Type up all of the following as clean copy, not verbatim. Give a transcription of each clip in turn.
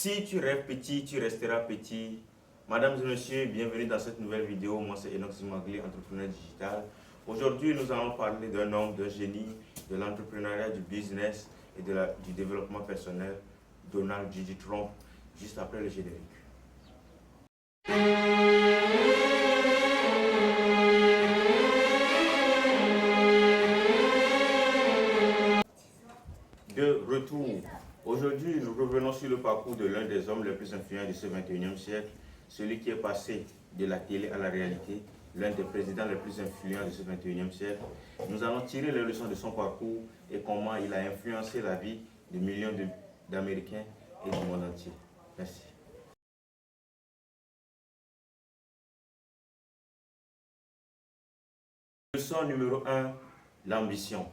Si tu rêves petit, tu resteras petit. Mesdames et messieurs, bienvenue dans cette nouvelle vidéo. Moi, c'est Enoch Zimagli, entrepreneur digital. Aujourd'hui, nous allons parler d'un homme, d'un génie, de l'entrepreneuriat, du business et du développement personnel, Donald J. Trump, juste après le générique. De retour. Aujourd'hui, nous revenons sur le parcours de l'un des hommes les plus influents de ce 21e siècle, celui qui est passé de la télé à la réalité, l'un des présidents les plus influents de ce 21e siècle. Nous allons tirer les leçons de son parcours et comment il a influencé la vie de millions d'Américains et du monde entier. Merci. Leçon numéro 1, l'ambition.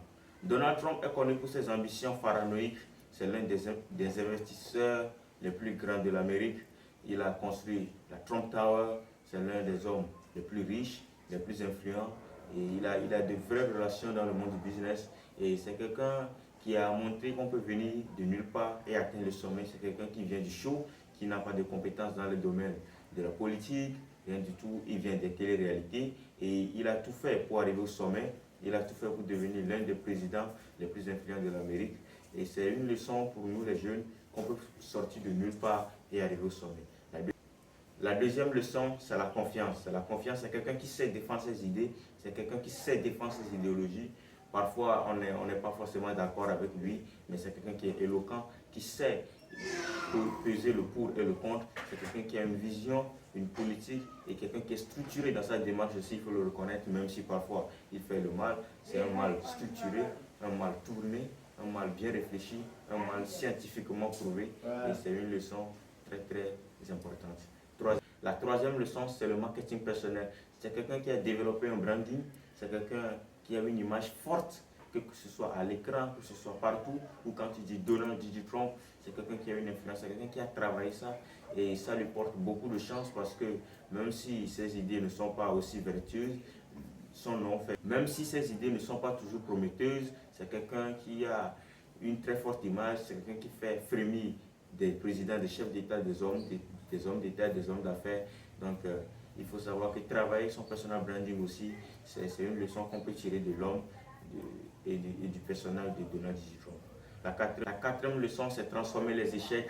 Donald Trump est connu pour ses ambitions paranoïques. C'est l'un des investisseurs les plus grands de l'Amérique. Il a construit la Trump Tower. C'est l'un des hommes les plus riches, les plus influents. Et il a de vraies relations dans le monde du business. Et c'est quelqu'un qui a montré qu'on peut venir de nulle part et atteindre le sommet. C'est quelqu'un qui vient du show, qui n'a pas de compétences dans le domaine de la politique, rien du tout. Il vient des téléréalités et il a tout fait pour arriver au sommet. Il a tout fait pour devenir l'un des présidents les plus influents de l'Amérique. Et c'est une leçon pour nous les jeunes qu'on peut sortir de nulle part et arriver au sommet. La deuxième leçon, c'est la confiance. La confiance, c'est quelqu'un qui sait défendre ses idées, c'est quelqu'un qui sait défendre ses idéologies. Parfois, on n'est pas forcément d'accord avec lui, mais c'est quelqu'un qui est éloquent, qui sait peser le pour et le contre. C'est quelqu'un qui a une vision, une politique et quelqu'un qui est structuré dans sa démarche aussi, il faut le reconnaître, même si parfois il fait le mal. C'est un mal structuré, un mal tourné, un mal bien réfléchi, un mal scientifiquement prouvé. Et c'est une leçon très très importante. La troisième leçon, c'est le marketing personnel. C'est quelqu'un qui a développé un branding, c'est quelqu'un qui a une image forte, que ce soit à l'écran, que ce soit partout, ou quand tu dis Donald J. Trump, c'est quelqu'un qui a une influence, c'est quelqu'un qui a travaillé ça, et ça lui porte beaucoup de chance parce que même si ses idées ne sont pas aussi vertueuses, son nom fait. Même si ses idées ne sont pas toujours prometteuses, c'est quelqu'un qui a une très forte image, c'est quelqu'un qui fait frémir des présidents, des chefs d'État, des hommes d'État, des hommes d'affaires. Donc, il faut savoir que travailler son personal branding aussi, c'est une leçon qu'on peut tirer de l'homme et du personnage de Donald J. Trump. La quatrième leçon, c'est transformer les échecs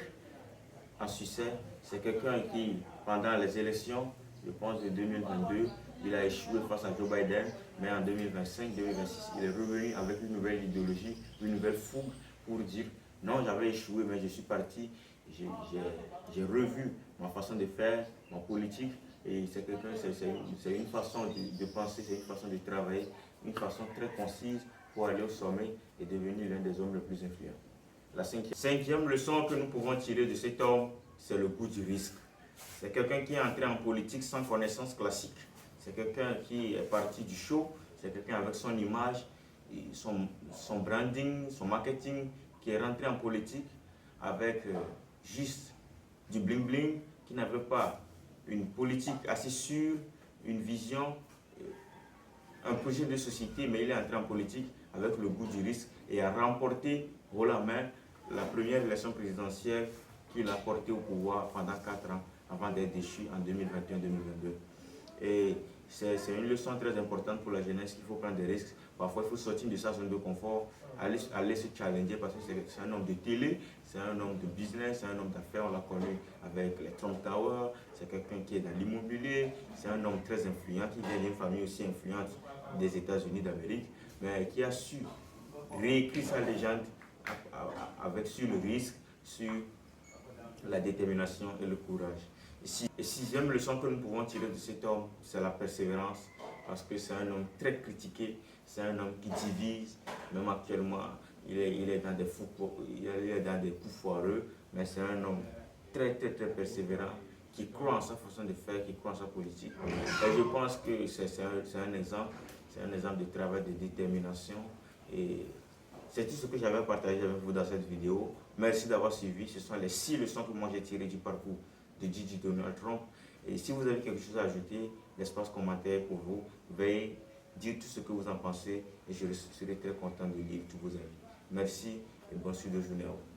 en succès. C'est quelqu'un qui, pendant les élections, je pense de 2022, il a échoué face à Joe Biden, mais en 2025-2026, il est revenu avec une nouvelle idéologie, une nouvelle fougue pour dire non, j'avais échoué, mais je suis parti, j'ai revu ma façon de faire, ma politique, et c'est une façon de penser, c'est une façon de travailler, une façon très concise pour aller au sommet et devenir l'un des hommes les plus influents. La cinquième leçon que nous pouvons tirer de cet homme, c'est le goût du risque. C'est quelqu'un qui est entré en politique sans connaissance classique. C'est quelqu'un qui est parti du show, c'est quelqu'un avec son image, son branding, son marketing, qui est rentré en politique avec juste du bling bling, qui n'avait pas une politique assez sûre, une vision, un projet de société, mais il est entré en politique avec le goût du risque et a remporté haut la main la première élection présidentielle qu'il a portée au pouvoir pendant 4 ans avant d'être déchu en 2021-2022. Et c'est une leçon très importante pour la jeunesse qu'il faut prendre des risques. Parfois, il faut sortir de sa zone de confort, aller se challenger parce que c'est un homme de télé, c'est un homme de business, c'est un homme d'affaires, on l'a connu avec les Trump Tower, c'est quelqu'un qui est dans l'immobilier, c'est un homme très influent, qui vient d'une famille aussi influente des États-Unis d'Amérique, mais qui a su réécrire sa légende sur le risque, sur la détermination et le courage. Et sixième leçon que nous pouvons tirer de cet homme, c'est la persévérance, parce que c'est un homme très critiqué, c'est un homme qui divise, même actuellement, il est dans des coups foireux, mais c'est un homme très persévérant, qui croit en sa façon de faire, qui croit en sa politique. Et je pense que c'est un exemple de travail, de détermination. Et c'est tout ce que j'avais partagé avec vous dans cette vidéo. Merci d'avoir suivi. Ce sont les 6 leçons que moi j'ai tirées du parcours de J. Donald Trump. Et si vous avez quelque chose à ajouter, l'espace commentaire pour vous. Veuillez dire tout ce que vous en pensez et je serai très content de lire tous vos avis. Merci et bonne suite de journée à vous.